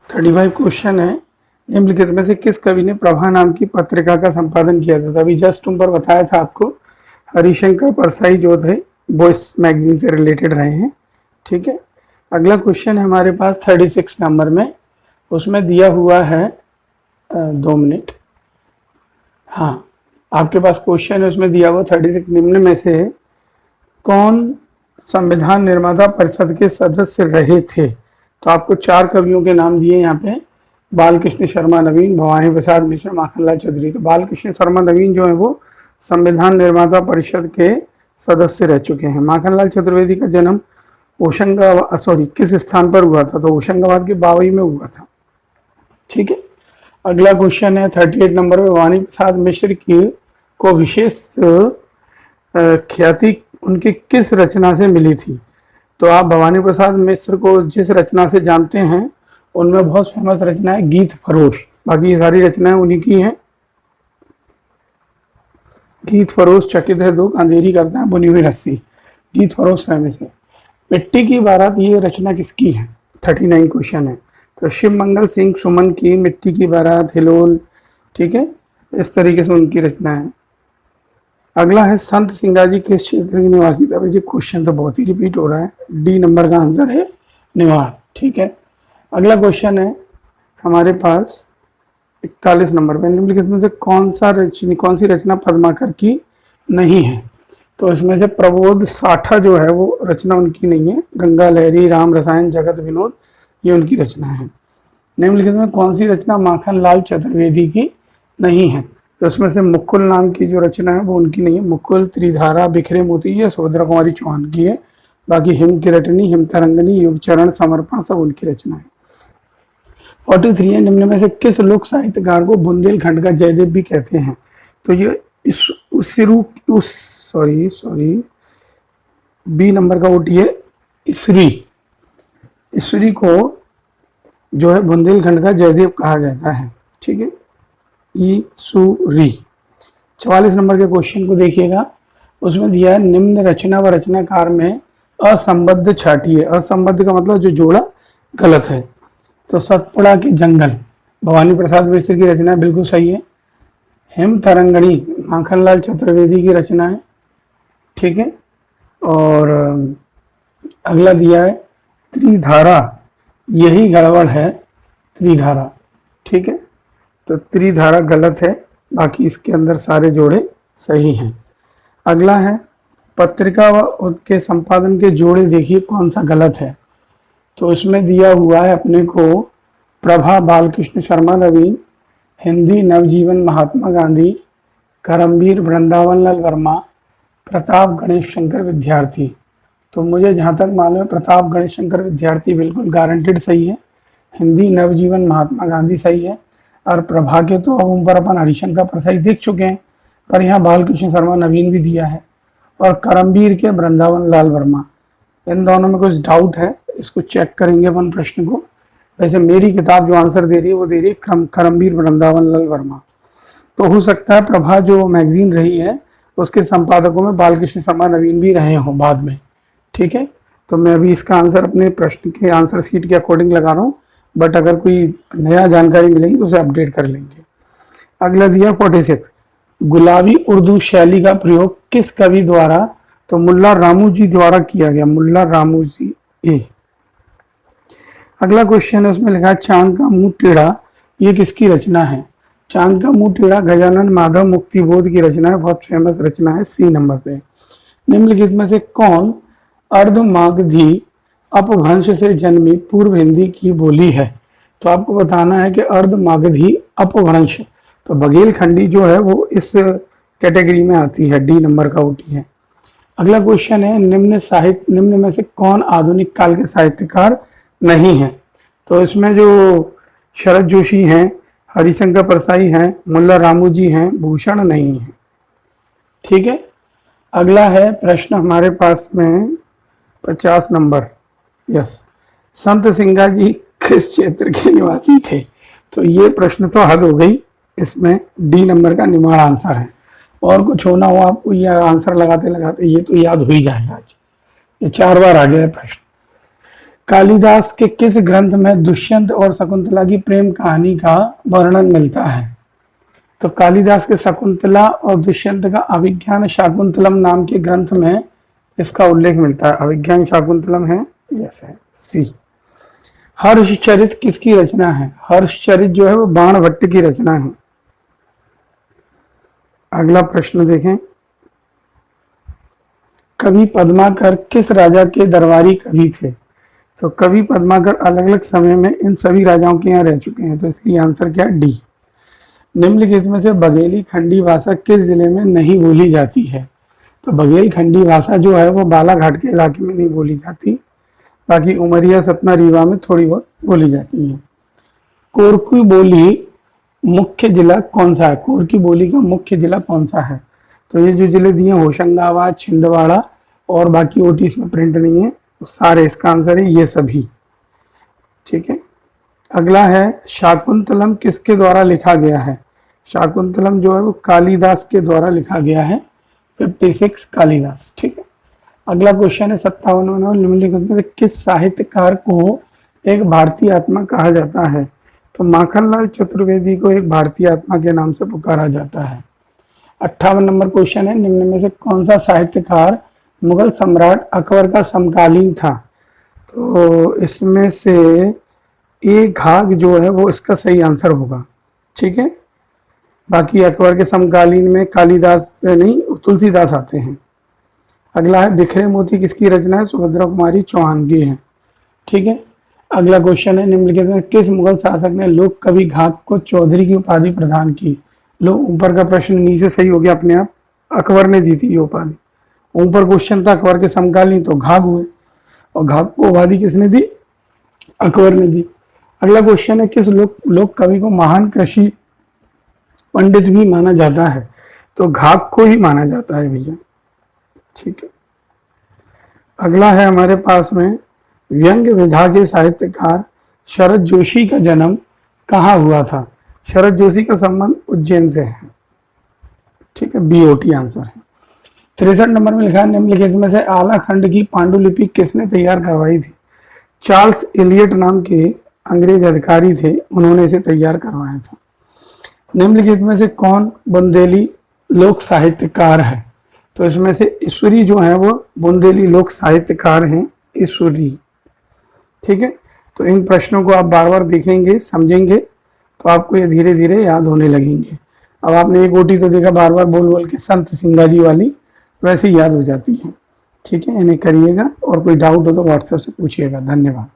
35 question है। निम्नलिखित में से किस कवि ने प्रभा नाम की पत्रिका का संपादन किया था? अभी जस्ट तुम पर बताया था आपको, हरिशंकर परसाई जो थे वो इस मैगजीन से रिलेटेड रहे हैं। ठीक है, अगला क्वेश्चन है हमारे पास 36 नंबर में, उसमें दिया हुआ है 2 मिनट। हाँ, आपके पास क्वेश्चन है, उसमें दिया हुआ 36 निम्न में से कौन संविधान निर्माता परिषद के सदस्य रहे थे? तो आपको 4 कवियों के नाम दिए यहाँ पे, बालकृष्ण शर्मा नवीन, भवानी प्रसाद मिश्र, माखनलाल चौधरी। तो बालकृष्ण शर्मा नवीन जो है वो संविधान निर्माता परिषद के सदस्य रह चुके हैं। माखनलाल चतुर्वेदी का जन्म किस स्थान पर हुआ था? तो होशंगाबाद के बावई में हुआ था। ठीक है, अगला क्वेश्चन है 38 नंबर में, भवानी प्रसाद मिश्र की को विशेष ख्याति उनकी किस रचना से मिली थी? तो आप भवानी प्रसाद मिश्र को जिस रचना से जानते हैं उनमें बहुत फेमस रचना है गीत फरोश। बाकी ये सारी रचनाएं उन्हीं की हैं। गीत फरोश, चकित है दुख, अंधेरी करता है बुनी हुई रस्सी, गीत फरोश फेमस है। मिट्टी की बारात, ये रचना किसकी है? 39 क्वेश्चन है। तो शिव मंगल सिंह सुमन की मिट्टी की बारात, हिलोल। ठीक है, इस तरीके से उनकी रचना है। अगला है संत सिंगाजी किस क्षेत्र के निवासी थे? ये क्वेश्चन तो बहुत ही रिपीट हो रहा है। डी नंबर का आंसर है निवाड़। ठीक है, अगला क्वेश्चन है हमारे पास 41 नंबर पे, निम्नलिखित में से कौन सी रचना पद्माकर की नहीं है? तो इसमें से प्रबोध साठा जो है वो रचना उनकी नहीं है। गंगा लहरी, राम रसायन, जगत विनोद, ये उनकी रचना है। निम्नलिखित में कौन सी रचना माखनलाल चतुर्वेदी की नहीं है? तो उसमें से मुकुल नाम की जो रचना है वो उनकी नहीं है। मुकुल, त्रिधारा, बिखरे मोती, ये सुभद्रा कुमारी चौहान की है। बाकी हिम किरटनी, हिम तरंगनी, युग चरण, समर्पण सब उनकी रचना है। 43 है, निम्न में से किस लोक साहित्यकार को बुंदेलखंड का जयदेव भी कहते हैं? तो ये बी नंबर का ओटी है ईश्वरी को जो है बुंदेलखंड का जयदेव कहा जाता है। ठीक है, ईसुरी। 44 नंबर के क्वेश्चन को देखिएगा, उसमें दिया है निम्न रचना व रचनाकार में असंबद्ध छाटिए। असंबद्ध का मतलब जो जोड़ा गलत है। तो सतपुड़ा के जंगल भवानी प्रसाद मिश्र की रचना है, बिल्कुल सही है। हिम तरंगणी माखनलाल चतुर्वेदी की रचना है। ठीक है, और अगला दिया है त्रिधारा, यही गड़बड़ है त्रिधारा। ठीक है, तो त्रिधारा गलत है, बाकी इसके अंदर सारे जोड़े सही हैं। अगला है पत्रिका व उनके संपादन के जोड़े, देखिए कौन सा गलत है। तो इसमें दिया हुआ है अपने को प्रभा बालकृष्ण शर्मा नवीन, हिंदी नवजीवन महात्मा गांधी, करमवीर वृंदावन लाल वर्मा, प्रताप गणेश शंकर विद्यार्थी। तो मुझे जहाँ तक मालूम है प्रताप गणेश शंकर विद्यार्थी बिल्कुल गारंटेड सही है। हिंदी नवजीवन महात्मा गांधी सही है। और प्रभा के तो अब ऊपर अपन हरिशंकर परसाई देख चुके हैं, पर यहाँ बालकृष्ण शर्मा नवीन भी दिया है। और करमवीर के वृंदावन लाल वर्मा, इन दोनों में कुछ डाउट है, इसको चेक करेंगे अपन प्रश्न को। वैसे मेरी किताब जो आंसर दे रही है वो दे रही है करमवीर वृंदावन लाल वर्मा। तो हो सकता है प्रभा जो मैगजीन रही है उसके संपादकों में बालकृष्ण शर्मा नवीन भी रहे हों बाद में। ठीक है, तो मैं अभी इसका आंसर अपने प्रश्न के आंसर शीट के अकॉर्डिंग लगा रहा हूँ, बट अगर कोई नया जानकारी मिलेगी तो उसे अपडेट कर लेंगे। अगला दिया 46, गुलाबी उर्दू शैली का प्रयोग किस कवि द्वारा? तो मुल्ला रामू जी द्वारा किया गया, मुल्ला रामू जी। अगला क्वेश्चन है, उसमें लिखा है चांद का मुंह टेढ़ा, ये किसकी रचना है? चांद का मुंह टेढ़ा गजानन माधव मुक्तिबोध की रचना है, बहुत फेमस रचना है। सी नंबर पे, निम्नलिखित में से कौन अर्धमागधी अपभ्रंश से जन्मी पूर्व हिंदी की बोली है? तो आपको बताना है कि अर्धमागधी अपभ्रंश, तो बघेलखंडी जो है वो इस कैटेगरी में आती है। डी नंबर का ओटी है। अगला क्वेश्चन है निम्न में से कौन आधुनिक काल के साहित्यकार नहीं है? तो इसमें जो शरद जोशी हैं, हरिशंकर परसाई हैं, मुल्ला रामू जी हैं, भूषण नहीं है। ठीक है, अगला है प्रश्न हमारे पास में 50 नंबर। यस, संत सिंगा जी किस क्षेत्र के निवासी थे? तो ये प्रश्न तो हद हो गई, इसमें डी नंबर का निमाड़ आंसर है। और कुछ होना हो आपको ये आंसर लगाते लगाते ये तो याद हो ही जाएगा। आज ये 4 बार आ गया है प्रश्न। कालिदास के किस ग्रंथ में दुष्यंत और शकुंतला की प्रेम कहानी का वर्णन मिलता है? तो कालिदास के शकुंतला और दुष्यंत का अभिज्ञान शाकुंतलम नाम के ग्रंथ में इसका उल्लेख मिलता है। अभिज्ञान शाकुंतलम है, यस है, सी। हर्षचरित किसकी रचना है? हर्षचरित जो है वो बाणभट्ट की रचना है। अगला प्रश्न देखें, कवि पद्माकर किस राजा के दरबारी कवि थे? तो कवि पद्माकर अलग अलग समय में इन सभी राजाओं के यहाँ रह चुके हैं, तो इसलिए आंसर क्या है? डी। निम्नलिखित में से बघेली खंडी भाषा किस जिले में नहीं बोली जाती है? तो बघेल खंडी भाषा जो है वो बालाघाट के इलाके में नहीं बोली जाती, बाकी उमरिया, सतना, रीवा में थोड़ी बहुत बोली जाती है। कोरकी बोली मुख्य जिला कौन सा है? कोरकी बोली का मुख्य जिला कौन सा है? तो ये जो जिले दिए होशंगाबाद, छिंदवाड़ा और बाकी ओटी इसमें प्रिंट नहीं है, तो सारे इसका आंसर है ये सभी। ठीक है, अगला है शाकुंतलम किसके द्वारा लिखा गया है? शाकुंतलम जो है वो कालिदास के द्वारा लिखा गया है, 56 कालिदास। ठीक है, अगला क्वेश्चन है 57वां, निम्नलिखित में से किस साहित्यकार को एक भारतीय आत्मा कहा जाता है? तो माखनलाल चतुर्वेदी को एक भारतीय आत्मा के नाम से पुकारा जाता है। 58 नंबर क्वेश्चन है, निम्न में से कौन सा साहित्यकार मुगल सम्राट अकबर का समकालीन था? तो इसमें से एक घाघ जो है वो इसका सही आंसर होगा। ठीक है, बाकी अकबर के समकालीन में कालिदास नहीं, तुलसीदास आते हैं। अगला है बिखरे मोती किसकी रचना है? सुभद्रा कुमारी चौहान की है। ठीक है, अगला क्वेश्चन है, निम्नलिखित में किस मुगल शासक ने लोक कवि घाघ को चौधरी की उपाधि प्रदान की? लो, ऊपर का प्रश्न नीचे सही हो गया अपने आप, अकबर ने दी थी ये उपाधि। ऊपर क्वेश्चन था अकबर के समकालीन, तो घाघ हुए, और घाघ को उपाधि किसने दी? अकबर ने दी। अगला क्वेश्चन है, किस लोक कवि को महान कृषि पंडित भी माना जाता है? तो घाघ को ही माना जाता है भैया। ठीक है, अगला है हमारे पास में व्यंग विधा के साहित्यकार शरद जोशी का जन्म कहाँ हुआ था? शरद जोशी का संबंध उज्जैन से है। ठीक है, बीओटी आंसर है। 63 नंबर में लिखा है, निम्नलिखित में से आला खंड की पांडुलिपि किसने तैयार करवाई थी? चार्ल्स एलियट नाम के अंग्रेज अधिकारी थे, उन्होंने इसे तैयार करवाया था। निम्नलिखित में से कौन बुंदेली लोक साहित्यकार है? तो इसमें से ईश्वरी जो है वो बुंदेली लोक साहित्यकार हैं, ईश्वरी। ठीक है, तो इन प्रश्नों को आप बार बार देखेंगे, समझेंगे, तो आपको ये धीरे धीरे याद होने लगेंगे। अब आपने एक ओटी तो देखा बार बार बोल बोल के, संत सिंगाजी वाली, वैसे ही याद हो जाती है। ठीक है, इन्हें करिएगा, और कोई डाउट हो तो व्हाट्सएप से पूछिएगा। धन्यवाद।